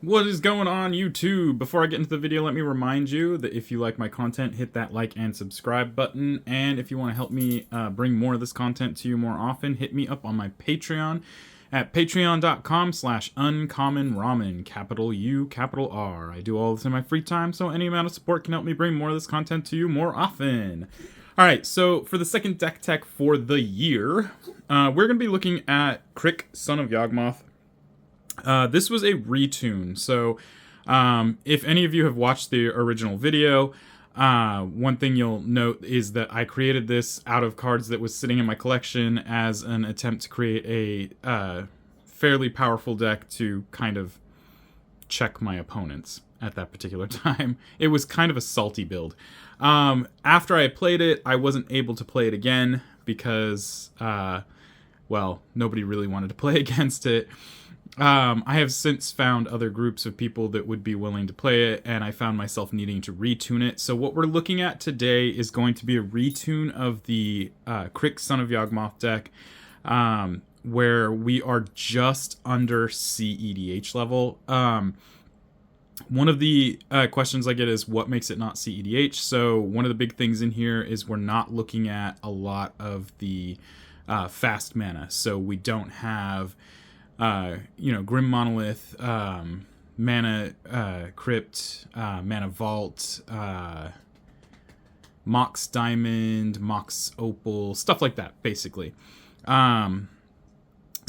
What is going on, YouTube? Before I get into the video, let me remind you that if you like my content, hit that like and subscribe button. And if you want to help me bring more of this content to you more often, hit me up on my Patreon at patreon.com/uncommonramen, capital U, capital R. I do all this in my free time, so any amount of support can help me bring more of this content to you more often. Alright, so for the second deck tech for the year, we're going to be looking at Crick, Son of Yawgmoth. This was a retune, so if any of you have watched the original video, one thing you'll note is that I created this out of cards that was sitting in my collection as an attempt to create a fairly powerful deck to kind of check my opponents at that particular time. It was kind of a salty build. After I played it, I wasn't able to play it again because, well, nobody really wanted to play against it. I have since found other groups of people that would be willing to play it, and I found myself needing to retune it. So what we're looking at today is going to be a retune of the Crick, Son of Yawgmoth deck, where we are just under CEDH level. One of the questions I get is what makes it not CEDH? So one of the big things in here is we're not looking at a lot of the fast mana. So we don't have... Grim Monolith, Mana Crypt, Mana Vault, Mox Diamond, Mox Opal, stuff like that, basically. So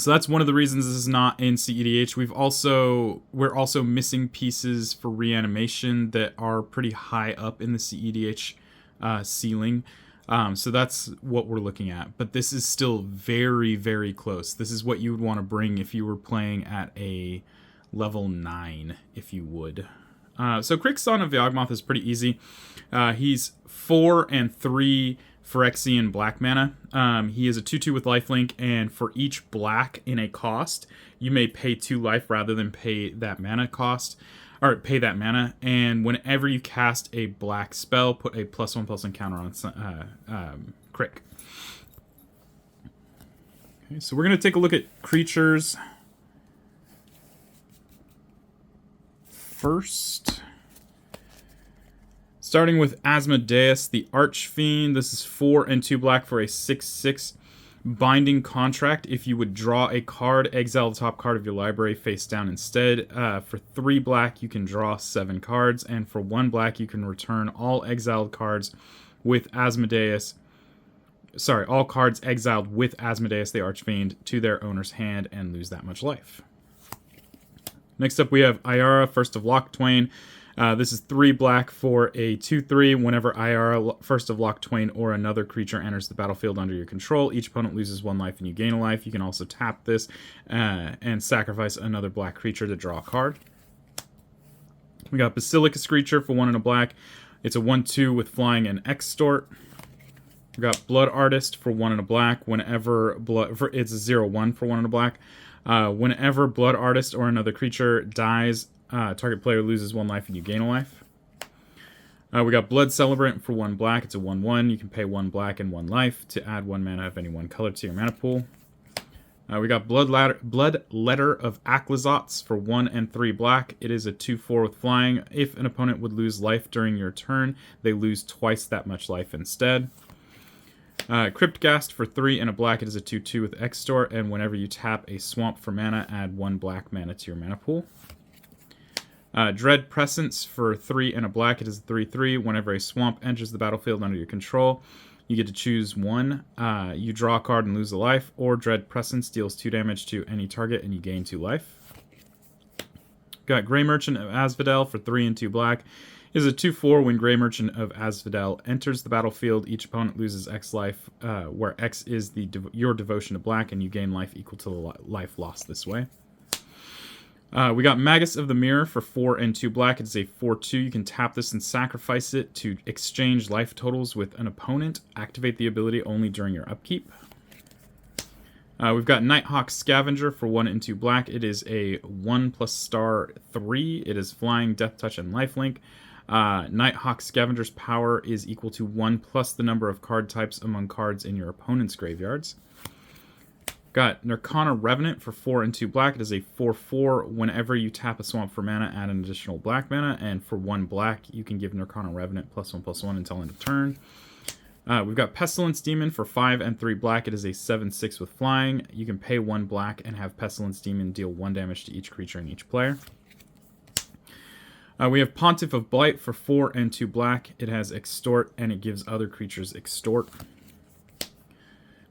that's one of the reasons this is not in CEDH. We're also missing pieces for reanimation that are pretty high up in the CEDH ceiling. So that's what we're looking at. But this is still very, very close. This is what you would want to bring if you were playing at a level 9, if you would. So Crick, Son of Yawgmoth is pretty easy. He's 4 and 3 Phyrexian black mana. He is a 2/2 with lifelink, and for each black in a cost, you may pay 2 life rather than pay that mana cost. Or pay that mana, and whenever you cast a black spell, put a +1/+1 counter on Crick. Okay, so we're going to take a look at creatures first. Starting with Asmodeus, the Archfiend. This is 4 and 2 black for a 6/6. Binding Contract. If you would draw a card, exile the top card of your library face down instead. For 3 black, you can draw 7 cards, and for 1 black, you can return all exiled cards with Asmodeus. Sorry, all cards exiled with Asmodeus the Archfiend to their owner's hand and lose that much life. Next up, we have Ayara, First of Locktwain. This is 3 black for a 2/3. Whenever Ayara, First of Locktwain, or another creature enters the battlefield under your control, each opponent loses 1 life and you gain a life. You can also tap this and sacrifice another black creature to draw a card. We got Basilicus Creature for 1 and a black. It's a 1/2 with flying and extort. We got Blood Artist for 1 and a black. It's a 0/1 for 1 and a black. Whenever Blood Artist or another creature dies, target player loses 1 life and you gain a life. We got Blood Celebrant for 1 black. It's a 1/1. You can pay 1 black and 1 life to add 1 mana of any one color to your mana pool. We got Blood Letter of Aclazotz for 1 and 3 black. It is a 2/4 with flying. If an opponent would lose life during your turn, they lose twice that much life instead. Cryptghast for 3 and a black. It is a 2/2 with extort, and whenever you tap a swamp for mana, add 1 black mana to your mana pool. Dread Presence for 3 and a black. It is a 3/3. Whenever a swamp enters the battlefield under your control, you get to choose 1. You draw a card and lose a life, or Dread Presence deals 2 damage to any target and you gain 2 life. Got Grey Merchant of Asphodel for 3 and 2 black. It is a 2/4. When Grey Merchant of Asphodel enters the battlefield, each opponent loses X life, where X is your devotion to black, and you gain life equal to the life lost this way. We got Magus of the Mirror for 4 and 2 black. It's a 4/2. You can tap this and sacrifice it to exchange life totals with an opponent. Activate the ability only during your upkeep. We've got Nighthawk Scavenger for 1 and 2 black. It is a 1+*3. It is flying, death touch, and lifelink. Nighthawk Scavenger's power is equal to 1 plus the number of card types among cards in your opponent's graveyards. Got Nirkana Revenant for 4 and 2 black. It is a 4/4. Whenever you tap a swamp for mana, add an additional black mana. And for 1 black, you can give Nirkana Revenant +1/+1 until end of turn. We've got Pestilence Demon for 5 and 3 black. It is a 7/6 with flying. You can pay 1 black and have Pestilence Demon deal 1 damage to each creature and each player. We have Pontiff of Blight for 4 and 2 black. It has Extort, and it gives other creatures Extort.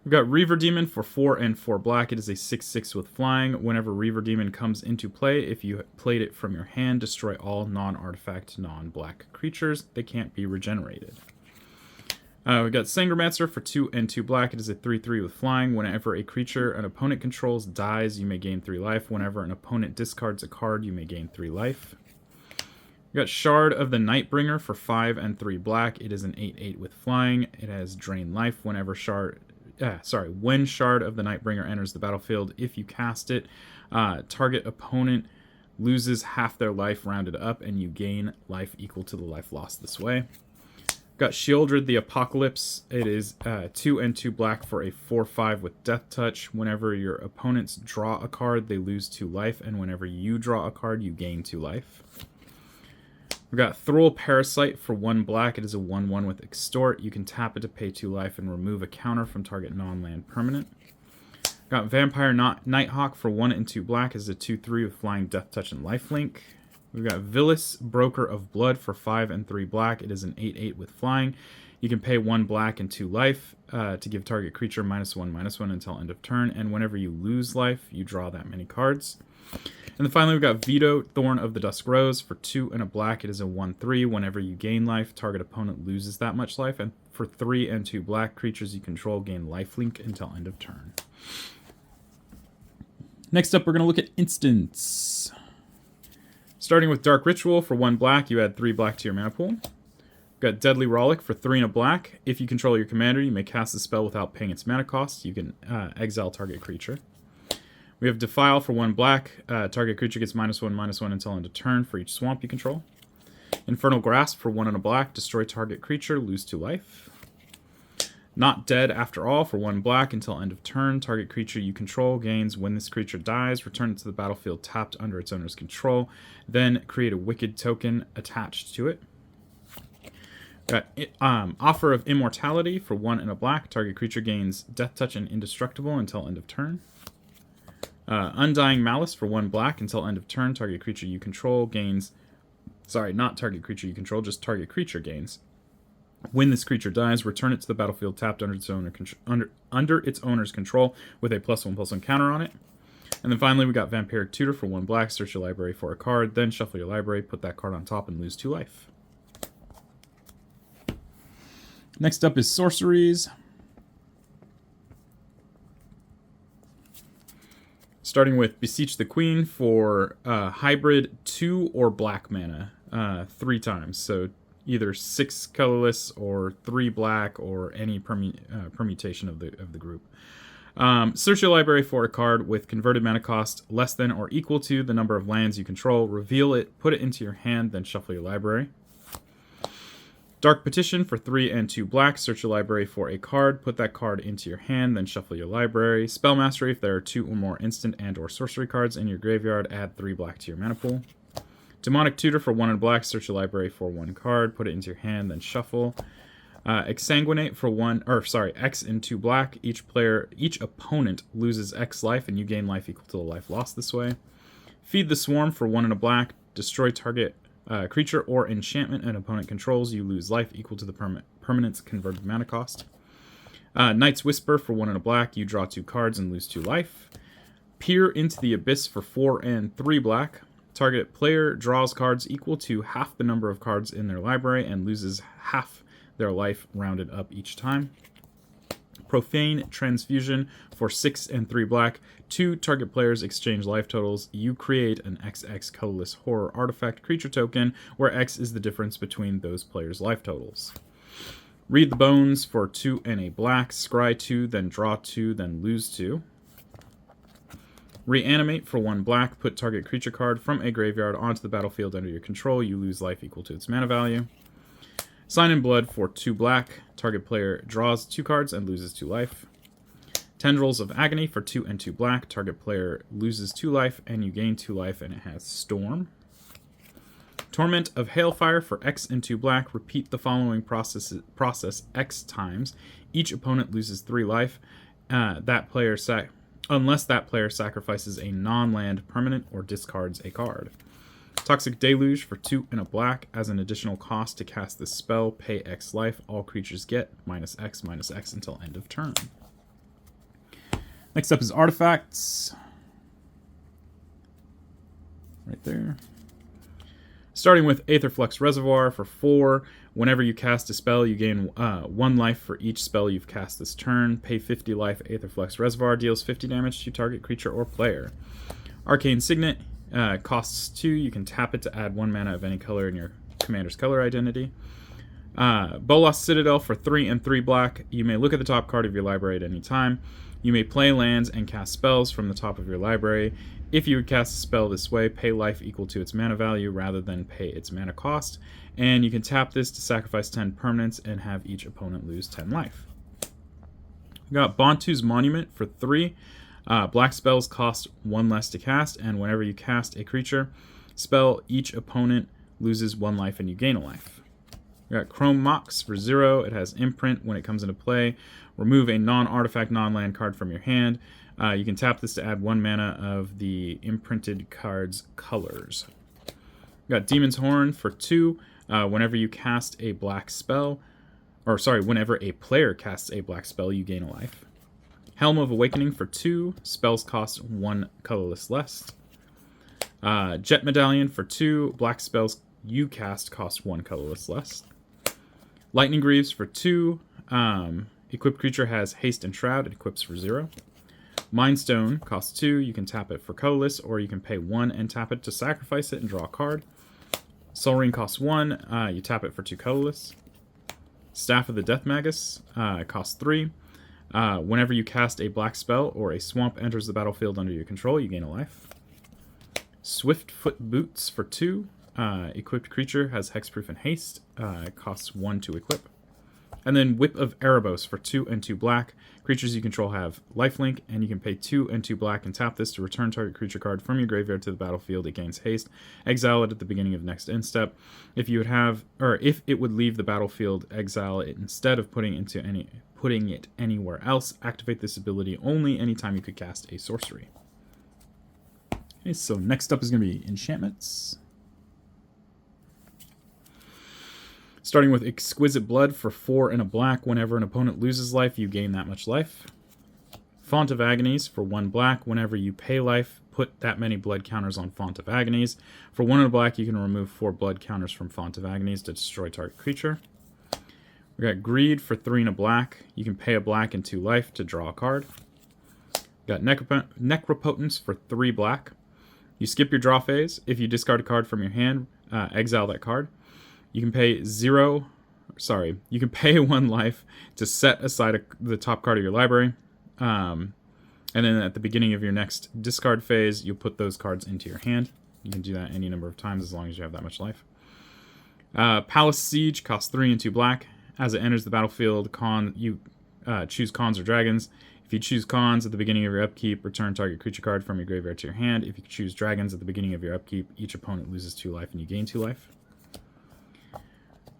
We've got Reaver Demon for 4 and 4 black. It is a 6/6 with flying. Whenever Reaver Demon comes into play, if you played it from your hand, destroy all non-artifact, non-black creatures. They can't be regenerated. We've got Sangromancer for 2 and 2 black. It is a 3/3 with flying. Whenever a creature an opponent controls dies, you may gain 3 life. Whenever an opponent discards a card, you may gain 3 life. We got Shard of the Nightbringer for 5 and 3 black. It is an 8/8 with flying. It has Drain Life. When Shard of the Nightbringer enters the battlefield, if you cast it, target opponent loses half their life rounded up, and you gain life equal to the life lost this way. Got Shieldred the Apocalypse. It is 2 and 2 black for a 4/5 with Death Touch. Whenever your opponents draw a card, they lose 2 life, and whenever you draw a card, you gain 2 life. We've got Thrall Parasite for 1 black. It is a 1/1 with Extort. You can tap it to pay 2 life and remove a counter from target non-land permanent. Got Vampire Nighthawk for 1 and 2 black. It is a 2/3 with flying, Death Touch, and lifelink. We've got Villis, Broker of Blood for 5 and 3 black. It is an 8/8 with flying. You can pay 1 black and 2 life to give target creature -1/-1 until end of turn. And whenever you lose life, you draw that many cards. And then finally, we've got Vito, Thorn of the Dusk Rose for 2 and a black. It is a 1/3. Whenever you gain life, target opponent loses that much life. And for 3 and 2 black, creatures you control gain lifelink until end of turn. Next up, we're going to look at instants. Starting with Dark Ritual for 1 black, you add 3 black to your mana pool. We've got Deadly Rollick for 3 and a black. If you control your commander, you may cast the spell without paying its mana cost. You can exile target creature. We have Defile for 1 black. Target creature gets -1/-1 until end of turn for each swamp you control. Infernal Grasp for 1 and a black. Destroy target creature, lose 2 life. Not Dead After All for 1 black until end of turn. Target creature you control gains. When this creature dies, return it to the battlefield tapped under its owner's control. Then create a Wicked token attached to it. Got Offer of Immortality for 1 and a black. Target creature gains Death Touch and Indestructible until end of turn. Undying Malice for 1 black until end of turn. Target creature you control gains... Sorry, not target creature you control, just target creature gains. When this creature dies, return it to the battlefield tapped under its owner's control with a +1/+1 counter on it. And then finally, we got Vampiric Tutor for 1 black. Search your library for a card, then shuffle your library, put that card on top, and lose 2 life. Next up is sorceries. Starting with Beseech the Queen for hybrid 2 or black mana 3 times. So either 6 colorless or 3 black or any permutation of the group. Search your library for a card with converted mana cost less than or equal to the number of lands you control. Reveal it, put it into your hand, then shuffle your library. Dark Petition for 3 and 2 black. Search your library for a card, put that card into your hand, then shuffle your library. Spell Mastery, if there are 2 or more instant and or sorcery cards in your graveyard, add 3 black to your mana pool. Demonic Tutor for 1 and black. Search your library for 1 card, put it into your hand, then shuffle. Exsanguinate for X and 2 black. Each opponent loses X life, and you gain life equal to the life lost this way. Feed the Swarm for 1 and a black. Destroy target creature or enchantment an opponent controls. You lose life equal to the permanent's converted mana cost. Night's Whisper for 1 and a black. You draw 2 cards and lose 2 life. Peer into the Abyss for 4 and 3 black. Target player draws cards equal to half the number of cards in their library and loses half their life rounded up each time. Profane Transfusion for 6 and 3 black. 2 target players exchange life totals. You create an XX colorless horror artifact creature token, where X is the difference between those players' life totals. Read the Bones for 2 and a black. Scry 2, then draw 2, then lose 2. Reanimate for 1 black. Put target creature card from a graveyard onto the battlefield under your control. You lose life equal to its mana value. Sign in Blood for 2 black. Target player draws 2 cards and loses 2 life. Tendrils of Agony for 2 and 2 black. Target player loses 2 life and you gain 2 life, and it has Storm. Torment of Hailfire for X and 2 black. Repeat the following process X times. Each opponent loses 3 life. Unless that player sacrifices a non-land permanent or discards a card. Toxic Deluge for 2 and a black. As an additional cost to cast this spell, pay X life. All creatures get -X until end of turn. Next up is Artifacts. Right there. Starting with Aetherflux Reservoir for 4. Whenever you cast a spell, you gain 1 life for each spell you've cast this turn. Pay 50 life. Aetherflux Reservoir deals 50 damage to target creature or player. Arcane Signet costs 2. You can tap it to add 1 mana of any color in your commander's color identity. Bolas Citadel for 3 and 3 black. You may look at the top card of your library at any time. You may play lands and cast spells from the top of your library. If you would cast a spell this way, pay life equal to its mana value rather than pay its mana cost. And you can tap this to sacrifice 10 permanents and have each opponent lose 10 life. We got Bontu's Monument for 3. Black spells cost 1 less to cast, and whenever you cast a creature spell, each opponent loses 1 life and you gain a life. We got Chrome Mox for 0. It has Imprint. When it comes into play, remove a non-artifact, non-land card from your hand. You can tap this to add 1 mana of the imprinted card's colors. We got Demon's Horn for 2. Whenever you cast a black spell, whenever a player casts a black spell, you gain a life. Helm of Awakening for 2. Spells cost 1 colorless less. Jet Medallion for 2. Black spells you cast cost 1 colorless less. Lightning Greaves for 2. Equipped creature has Haste and Shroud. It equips for 0. Mind Stone costs 2. You can tap it for colorless, or you can pay 1 and tap it to sacrifice it and draw a card. Soul Ring costs 1. You tap it for 2 colorless. Staff of the Death Magus costs 3. Whenever you cast a black spell or a swamp enters the battlefield under your control, you gain a life. Swiftfoot Boots for 2. Equipped creature has Hexproof and Haste. It costs 1 to equip. And then Whip of Erebos for 2 and 2 black. Creatures you control have lifelink, and you can pay 2 and 2 black and tap this to return target creature card from your graveyard to the battlefield. It gains haste. Exile it at the beginning of next end step. If it would leave the battlefield, exile it instead of putting it anywhere else. Activate this ability only anytime you could cast a sorcery. Okay, so next up is going to be enchantments. Starting with Exquisite Blood for 4 and a black. Whenever an opponent loses life, you gain that much life. Font of Agonies for 1 black. Whenever you pay life, put that many blood counters on Font of Agonies. For 1 and a black, you can remove 4 blood counters from Font of Agonies to destroy target creature. We got Greed for 3 and a black. You can pay a black and 2 life to draw a card. We got Necropotence for 3 black. You skip your draw phase. If you discard a card from your hand, exile that card. You can pay 1 life to set aside the top card of your library. And then at the beginning of your next discard phase, you'll put those cards into your hand. You can do that any number of times as long as you have that much life. Palace Siege costs 3 and 2 black. As it enters the battlefield, you choose Khans or Dragons. If you choose Khans at the beginning of your upkeep, return target creature card from your graveyard to your hand. If you choose Dragons at the beginning of your upkeep, each opponent loses 2 life and you gain 2 life.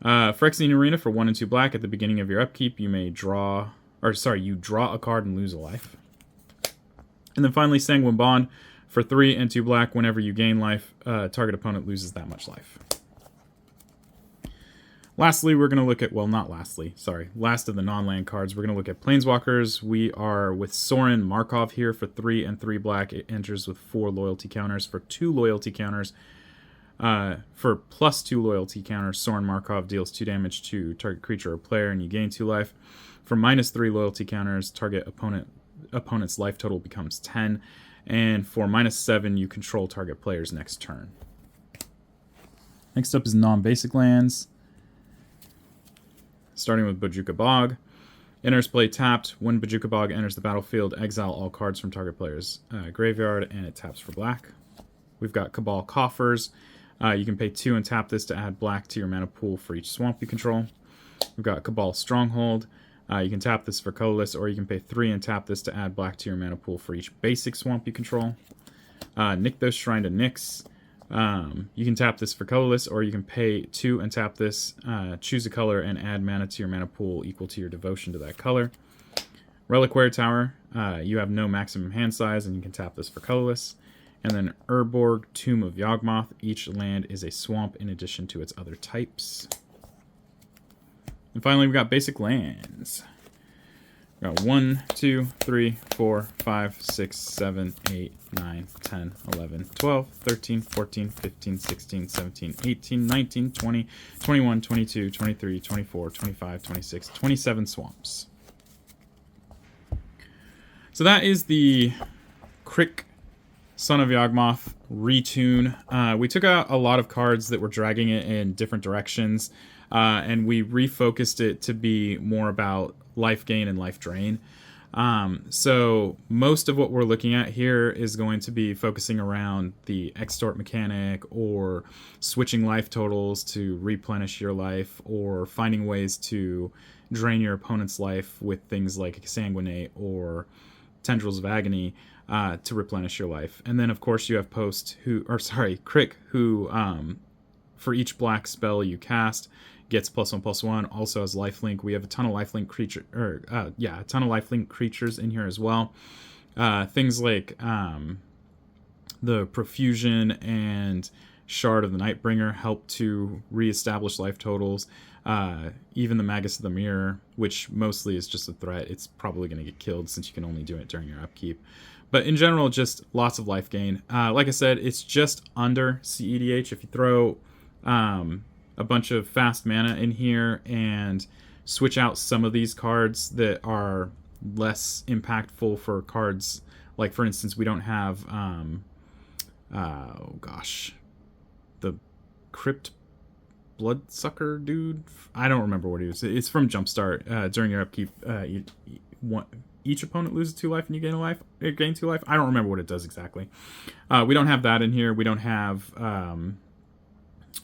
Phyrexian Arena for 1 and 2 black. At the beginning of your upkeep, you draw a card and lose a life. And then finally, Sanguine Bond for 3 and 2 black. Whenever you gain life, target opponent loses that much life. Lastly, we're going to look at, last of the non-land cards, we're going to look at Planeswalkers. We are with Sorin Markov here for 3 and 3 black. It enters with 4 loyalty counters. For 2 loyalty counters, for plus 2 loyalty counters, Sorin Markov deals 2 damage to target creature or player, and you gain 2 life. For minus 3 loyalty counters, target opponent's life total becomes 10. And for minus 7, you control target player's next turn. Next up is non-basic lands. Starting with Bojuka Bog. Enters play tapped. When Bojuka Bog enters the battlefield, exile all cards from target player's graveyard, and it taps for black. We've got Cabal Coffers. You can pay 2 and tap this to add black to your mana pool for each swamp you control. We've got Cabal Stronghold. You can tap this for colorless, or you can pay 3 and tap this to add black to your mana pool for each basic swamp you control. Nykthos, Shrine to Nyx. You can tap this for colorless, or you can pay 2 and tap this, choose a color, and add mana to your mana pool equal to your devotion to that color. Reliquary Tower, you have no maximum hand size, and you can tap this for colorless. And then Urborg, Tomb of Yawgmoth. Each land is a swamp in addition to its other types. And finally, we got basic lands. We got 1, 2, 3, 4, 5, 6, 7, 8, 9, 10, 11, 12, 13, 14, 15, 16, 17, 18, 19, 20, 21, 22, 23, 24, 25, 26, 27 swamps. So that is the Crick Son of Yawgmoth retune. We took out a lot of cards that were dragging it in different directions, and we refocused it to be more about life gain and life drain. So most of what we're looking at here is going to be focusing around the extort mechanic, or switching life totals to replenish your life, or finding ways to drain your opponent's life with things like Sanguinate or Tendrils of Agony to replenish your life. And then of course you have Crick, who for each black spell you cast gets +1/+1, also has lifelink. We have a ton of lifelink creatures in here as well. Things like the Profusion and Shard of the Nightbringer help to reestablish life totals. Even the Magus of the Mirror, which mostly is just a threat, it's probably going to get killed since you can only do it during your upkeep. But in general, just lots of life gain. Like I said, it's just under CEDH. If you throw a bunch of fast mana in here and switch out some of these cards that are less impactful for cards, like for instance, we don't have the Crypt Bloodsucker dude. I don't remember what he was. It's from Jumpstart. During your upkeep, each opponent loses 2 life and you gain 2 life. I don't remember what it does exactly. We don't have that in here. We don't have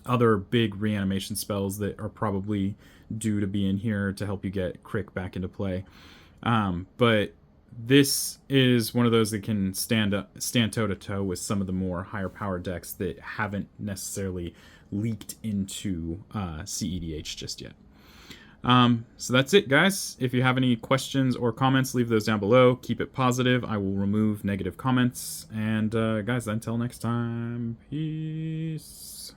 other big reanimation spells that are probably due to be in here to help you get Crick back into play. But this is one of those that can stand toe to toe with some of the more higher power decks that haven't necessarily leaked into CEDH just yet. So that's it, guys. If you have any questions or comments, leave those down below. Keep it positive. I will remove negative comments. And guys, until next time, peace.